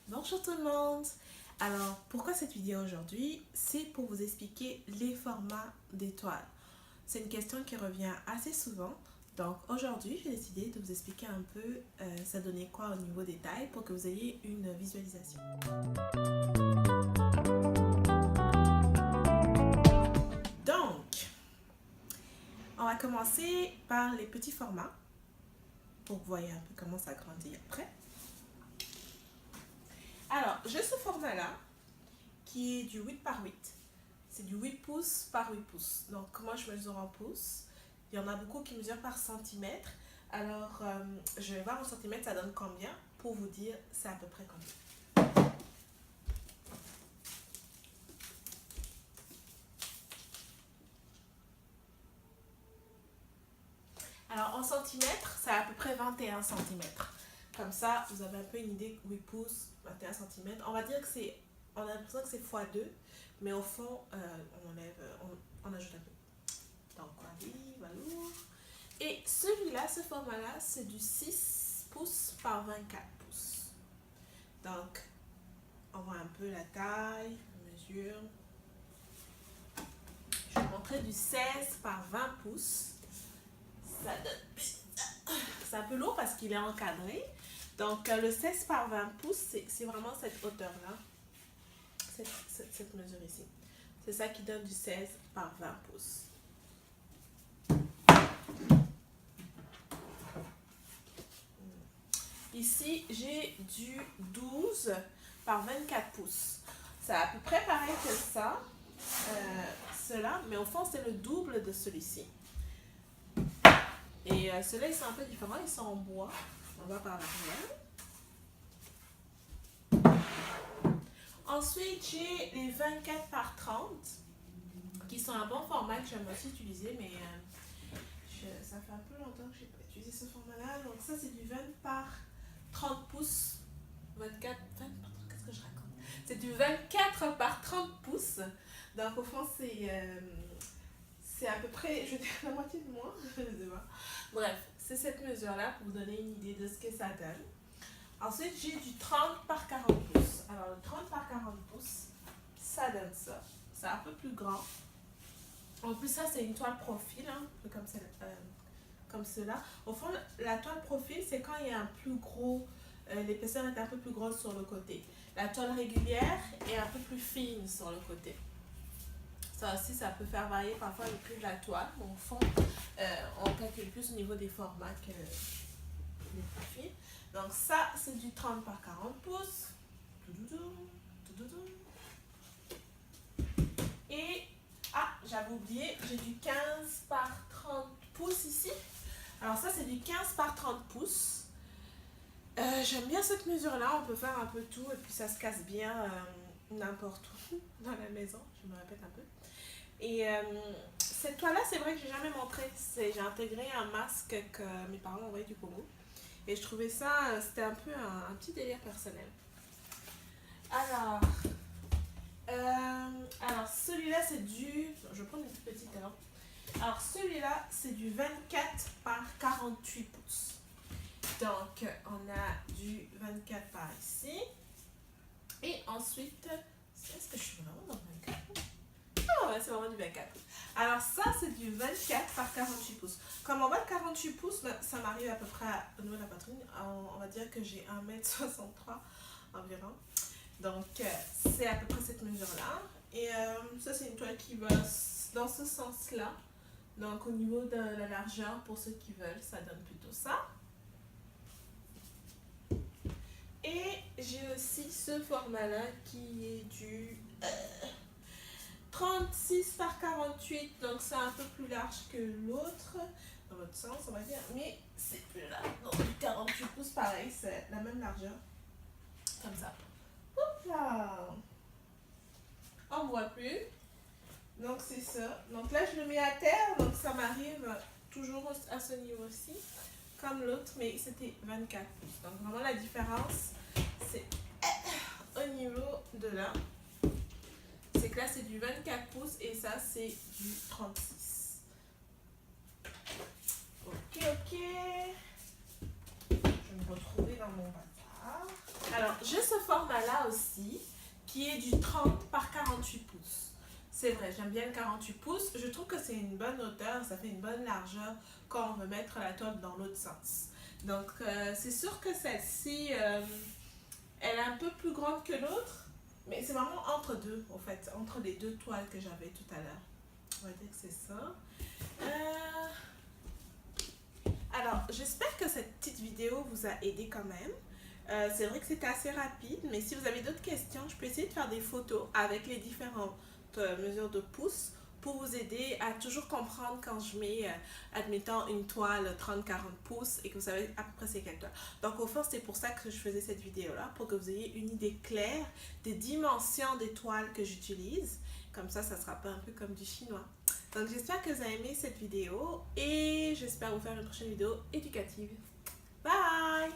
Bonjour tout le monde. Alors, pourquoi cette vidéo aujourd'hui? C'est pour vous expliquer les formats d'étoiles. C'est une question qui revient assez souvent. Donc aujourd'hui, j'ai décidé de vous expliquer un peu ça donnait quoi au niveau des tailles pour que vous ayez une visualisation. Donc, on va commencer par les petits formats pour que vous voyez un peu comment ça grandit après. Alors, j'ai ce format-là qui est du 8 par 8. C'est du 8 pouces par 8 pouces. Donc, moi, je mesure en pouces. Il y en a beaucoup qui mesurent par centimètre. Alors, je vais voir en centimètres, ça donne combien pour vous dire c'est à peu près combien. Alors, en centimètres, c'est à peu près 21 centimètres. Comme ça, vous avez un peu une idée, 8 pouces, 21 centimètres. On va dire que c'est, on a l'impression que c'est x2, mais au fond, on ajoute un peu. Donc, voilà. Et celui-là, ce format-là, c'est du 6 pouces par 24 pouces. Donc, on voit un peu la taille, la mesure. Je vais vous montrer du 16 par 20 pouces. Ça donne... C'est un peu lourd parce qu'il est encadré. Donc, le 16 par 20 pouces, c'est vraiment cette hauteur-là. Cette mesure ici. C'est ça qui donne du 16 par 20 pouces. Ici, j'ai du 12 par 24 pouces. C'est à peu près pareil que ça, cela, mais au fond, c'est le double de celui-ci. Et ceux-là, ils sont un peu différents, ils sont en bois. On va par l'arrière. Ensuite, j'ai les 24 par 30, qui sont un bon format que j'aime aussi utiliser, mais ça fait un peu longtemps que je n'ai pas utilisé ce format-là. Donc ça, c'est du 20 par 30 pouces. 24, qu'est-ce que je raconte? C'est du 24 par 30 pouces. Donc au fond, c'est à peu près, je veux dire, la moitié de moi. Je ne sais pas. Bref, c'est cette mesure-là pour vous donner une idée de ce que ça donne. Ensuite, j'ai du 30 par 40 pouces. Alors le 30 par 40 pouces, ça donne ça. C'est un peu plus grand. En plus, ça, c'est une toile profil, hein, un peu comme cela. Au fond, la toile profil, c'est quand il y a un plus gros, l'épaisseur est un peu plus grosse sur le côté. La toile régulière est un peu plus fine sur le côté. Ça aussi, ça peut faire varier parfois le prix de la toile. Mais au fond, on calcule plus au niveau des formats que les profils. Donc ça, c'est du 30 par 40 pouces. Et, j'avais oublié, j'ai du 15 par 30 pouces ici. Alors ça, c'est du 15 par 30 pouces. J'aime bien cette mesure-là, on peut faire un peu tout et puis ça se casse bien n'importe où dans la maison, je me répète un peu. Et cette toile-là, c'est vrai que j'ai jamais montré, j'ai intégré un masque que mes parents ont envoyé du Congo. Et je trouvais ça, c'était un peu un petit délire personnel. Alors celui-là, c'est du, je vais prendre une toute petite alors. Alors celui-là, c'est du 24 par 48 pouces. Donc, on a du 24 par ici. Et ensuite, est-ce que je suis vraiment dans le 24? Ah ouais, c'est vraiment du 24. Alors ça, c'est du 24 par 48 pouces. Comme on voit le 48 pouces, ça m'arrive à peu près au niveau de la poitrine. On va dire que j'ai 1m63 environ. Donc, c'est à peu près cette mesure-là. Et ça, c'est une toile qui va dans ce sens-là. Donc, au niveau de la largeur, pour ceux qui veulent, ça donne plutôt ça. Et j'ai aussi ce format-là qui est du 36 par 48. Donc, c'est un peu plus large que l'autre. Dans votre sens, on va dire. Mais c'est plus large. Donc, du 48 pouces, pareil, c'est la même largeur. Comme ça. Hop là! On ne voit plus. Donc c'est ça. Donc là je le mets à terre. Donc ça m'arrive toujours à ce niveau-ci. Comme l'autre. Mais c'était 24 pouces. Donc vraiment la différence c'est au niveau de là. C'est que là c'est du 24 pouces. Et ça c'est du 36. Ok. Je vais me retrouver dans mon bazar. Alors j'ai ce format. format-là aussi, qui est du 30 par 48 pouces. C'est vrai, j'aime bien le 48 pouces. Je trouve que c'est une bonne hauteur, ça fait une bonne largeur quand on veut mettre la toile dans l'autre sens. Donc, c'est sûr que celle-ci, elle est un peu plus grande que l'autre, mais c'est vraiment entre deux, en fait, entre les deux toiles que j'avais tout à l'heure. On va dire que c'est ça. Alors, j'espère que cette petite vidéo vous a aidé quand même. C'est vrai que c'était assez rapide, mais si vous avez d'autres questions, je peux essayer de faire des photos avec les différentes mesures de pouces pour vous aider à toujours comprendre quand je mets, admettons, une toile 30-40 pouces et que vous savez à peu près c'est quelle toile. Donc, au fond, c'est pour ça que je faisais cette vidéo-là, pour que vous ayez une idée claire des dimensions des toiles que j'utilise. Comme ça ne sera pas un peu comme du chinois. Donc, j'espère que vous avez aimé cette vidéo et j'espère vous faire une prochaine vidéo éducative. Bye!